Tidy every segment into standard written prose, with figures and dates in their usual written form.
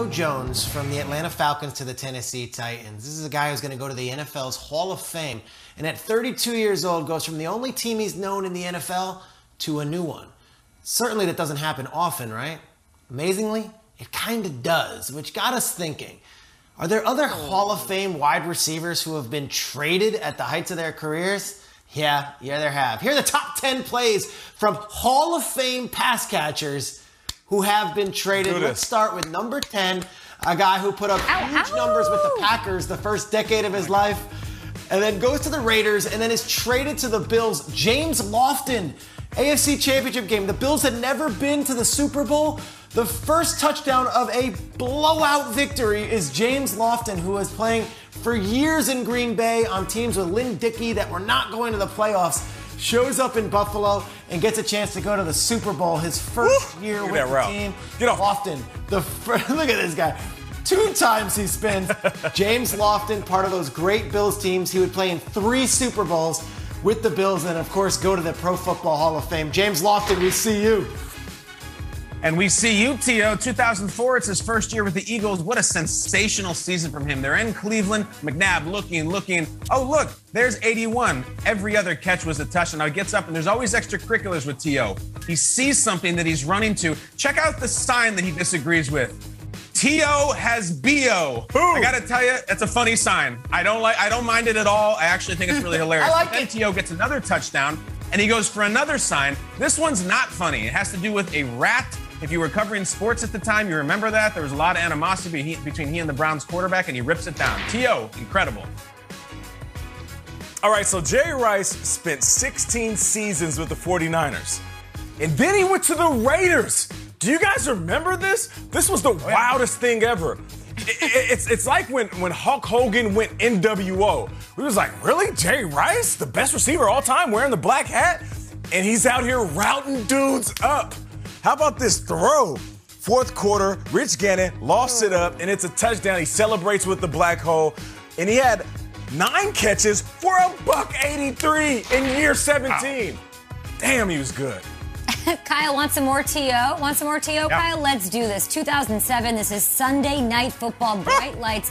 Jones from the Atlanta Falcons to the Tennessee Titans. This is a guy who's going to go to the NFL's Hall of Fame, and at 32 years old goes from the only team he's known in the NFL to a new one. Certainly that doesn't happen often, right? Amazingly, it kind of does, which got us thinking. Are there other Hall of Fame wide receivers who have been traded at the heights of their careers? Yeah, there have. Here are the top 10 plays from Hall of Fame pass catchers who have been traded. Let's start with number 10, a guy who put up huge numbers with the Packers the first decade of his life, and then goes to the Raiders, and then is traded to the Bills. James Lofton, AFC Championship game. The Bills had never been to the Super Bowl. The first touchdown of a blowout victory is James Lofton, who was playing for years in Green Bay on teams with Lynn Dickey that were not going to the playoffs. Shows up in Buffalo and gets a chance to go to the Super Bowl his first year with the team. Get off. Lofton, look at this guy. 2 times he spins. James Lofton, part of those great Bills teams. He would play in 3 Super Bowls with the Bills and, of course, go to the Pro Football Hall of Fame. James Lofton, we see you. And we see you, T.O. 2004, it's his first year with the Eagles. What a sensational season from him. They're in Cleveland. McNabb looking. Oh, look, there's 81. Every other catch was a touchdown. Now he gets up, and there's always extracurriculars with T.O. He sees something that he's running to. Check out the sign that he disagrees with. T.O. has B.O. I got to tell you, it's a funny sign. I don't mind it at all. I actually think it's really hilarious. I like then T.O. gets another touchdown, and he goes for another sign. This one's not funny. It has to do with a rat. If you were covering sports at the time, you remember that. There was a lot of animosity between he and the Browns quarterback, and he rips it down. T.O., incredible. All right, so Jerry Rice spent 16 seasons with the 49ers. And then he went to the Raiders. Do you guys remember this? This was the wildest thing ever. It's like when Hulk Hogan went NWO. We was like, really? Jerry Rice, the best receiver of all time, wearing the black hat? And he's out here routing dudes up. How about this throw? Fourth quarter, Rich Gannon lofts it up, and it's a touchdown. He celebrates with the black hole, and he had 9 catches for $183 in year 17. Wow. Damn, he was good. Kyle, want some more T.O.? Want some more T.O., Kyle? Let's do this. 2007, this is Sunday Night Football, bright lights.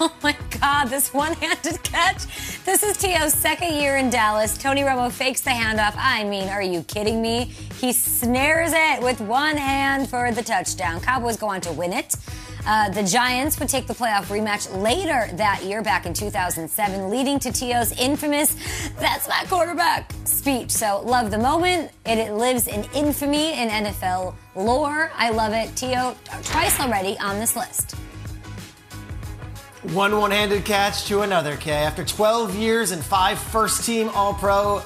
Oh, my God, this one-handed catch. This is T.O.'s second year in Dallas. Tony Romo fakes the handoff. I mean, are you kidding me? He snares it with one hand for the touchdown. Cowboys go on to win it. The Giants would take the playoff rematch later that year, back in 2007, leading to T.O.'s infamous, "That's my quarterback" speech. So, love the moment. It lives in infamy in NFL lore. I love it. T.O. twice already on this list. One-handed catch to another, Kay. After 12 years and 5 first-team All-Pro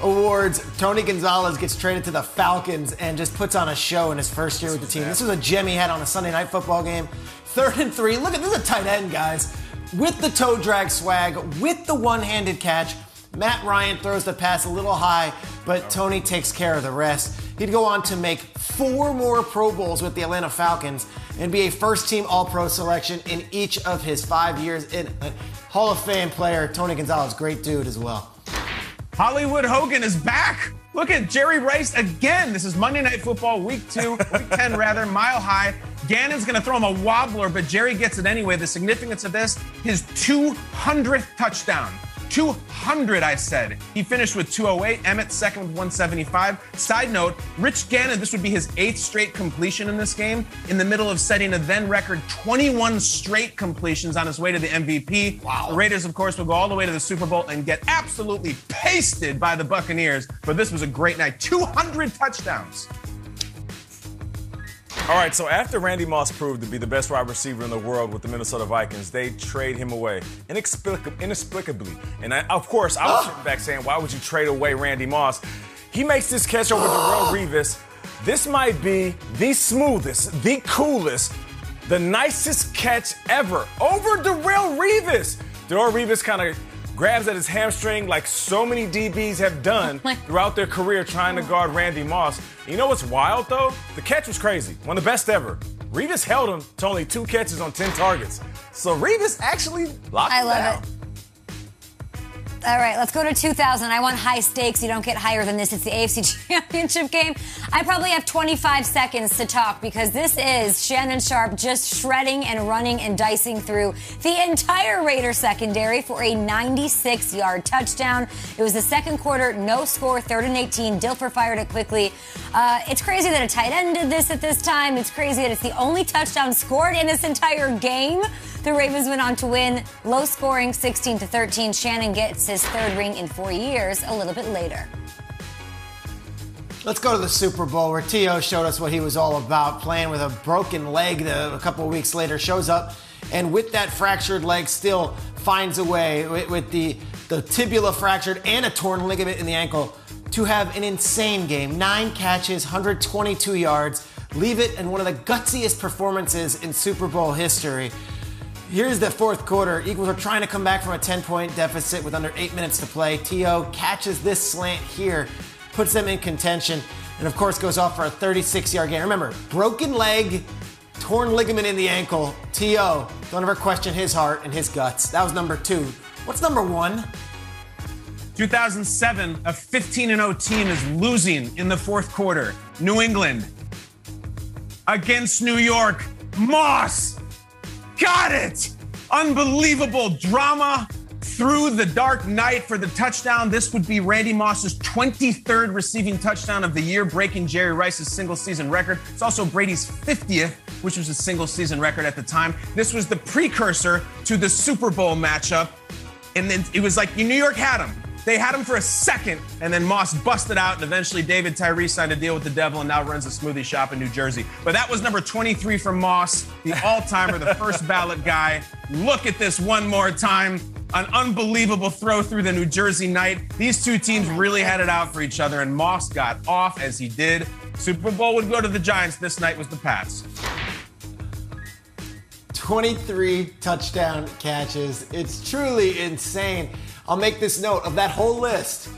awards, Tony Gonzalez gets traded to the Falcons and just puts on a show in his first year with the team. This was a gem he had on a Sunday Night Football game. 3rd and 3. Look at this, is a tight end, guys. With the toe drag swag, with the one-handed catch. Matt Ryan throws the pass a little high, but Tony takes care of the rest. He'd go on to make 4 more Pro Bowls with the Atlanta Falcons and be a first-team All-Pro selection in each of his 5 years. Hall of Fame player, Tony Gonzalez, great dude as well. Hollywood Hogan is back. Look at Jerry Rice again. This is Monday Night Football, week 10 rather, Mile High. Gannon's going to throw him a wobbler, but Jerry gets it anyway. The significance of this, his 200th touchdown. 200, I said. He finished with 208. Emmett second with 175. Side note, Rich Gannon, this would be his 8th straight completion in this game, in the middle of setting a then record 21 straight completions on his way to the MVP. Wow. The Raiders, of course, will go all the way to the Super Bowl and get absolutely pasted by the Buccaneers. But this was a great night. 200 touchdowns. All right, so after Randy Moss proved to be the best wide receiver in the world with the Minnesota Vikings, they trade him away inexplicably. And of course, I was sitting back saying, why would you trade away Randy Moss? He makes this catch over Darrelle Revis. This might be the smoothest, the coolest, the nicest catch ever over Darrelle Revis. Darrelle Revis kind of grabs at his hamstring like so many DBs have done throughout their career trying to guard Randy Moss. You know what's wild, though? The catch was crazy. One of the best ever. Revis held him to only 2 catches on 10 targets. So Revis actually locked him down. All right, let's go to 2000. I want high stakes. You don't get higher than this. It's the AFC Championship game. I probably have 25 seconds to talk because this is Shannon Sharpe just shredding and running and dicing through the entire Raiders secondary for a 96-yard touchdown. It was the second quarter, no score, 3rd and 18. Dilfer fired it quickly. It's crazy that a tight end did this at this time. It's crazy that it's the only touchdown scored in this entire game. The Ravens went on to win, low scoring, 16-13. Shannon gets his 3rd ring in 4 years a little bit later. Let's go to the Super Bowl where T.O. showed us what he was all about, playing with a broken leg a couple of weeks later, shows up, and with that fractured leg still finds a way, with the tibia fractured and a torn ligament in the ankle, to have an insane game. 9 catches, 122 yards, leave it in one of the gutsiest performances in Super Bowl history. Here's the 4th quarter. Eagles are trying to come back from a 10-point deficit with under 8 minutes to play. T.O. catches this slant here, puts them in contention, and of course goes off for a 36-yard gain. Remember, broken leg, torn ligament in the ankle. T.O., don't ever question his heart and his guts. That was number 2. What's number 1? 2007, a 15-0 team is losing in the 4th quarter. New England against New York. Moss got it! Unbelievable drama through the dark night for the touchdown. This would be Randy Moss's 23rd receiving touchdown of the year, breaking Jerry Rice's single-season record. It's also Brady's 50th, which was a single-season record at the time. This was the precursor to the Super Bowl matchup. And then it was like New York had him. They had him for a second, and then Moss busted out, and eventually David Tyree signed a deal with the devil and now runs a smoothie shop in New Jersey. But that was number 23 for Moss, the all-timer, the first ballot guy. Look at this one more time. An unbelievable throw through the New Jersey night. These two teams really had it out for each other, and Moss got off as he did. Super Bowl would go to the Giants. This night was the Pats. 23 touchdown catches. It's truly insane. I'll make this note of that whole list.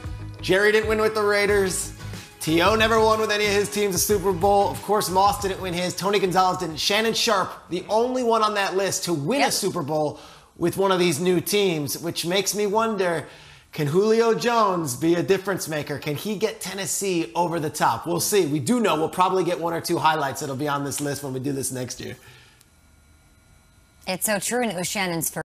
Jerry didn't win with the Raiders. T.O. never won with any of his teams a Super Bowl. Of course, Moss didn't win his. Tony Gonzalez didn't. Shannon Sharpe, the only one on that list to win a Super Bowl with one of these new teams, which makes me wonder, can Julio Jones be a difference maker? Can he get Tennessee over the top? We'll see. We do know we'll probably get 1 or 2 highlights that'll be on this list when we do this next year. It's so true, and it was Shannon's first.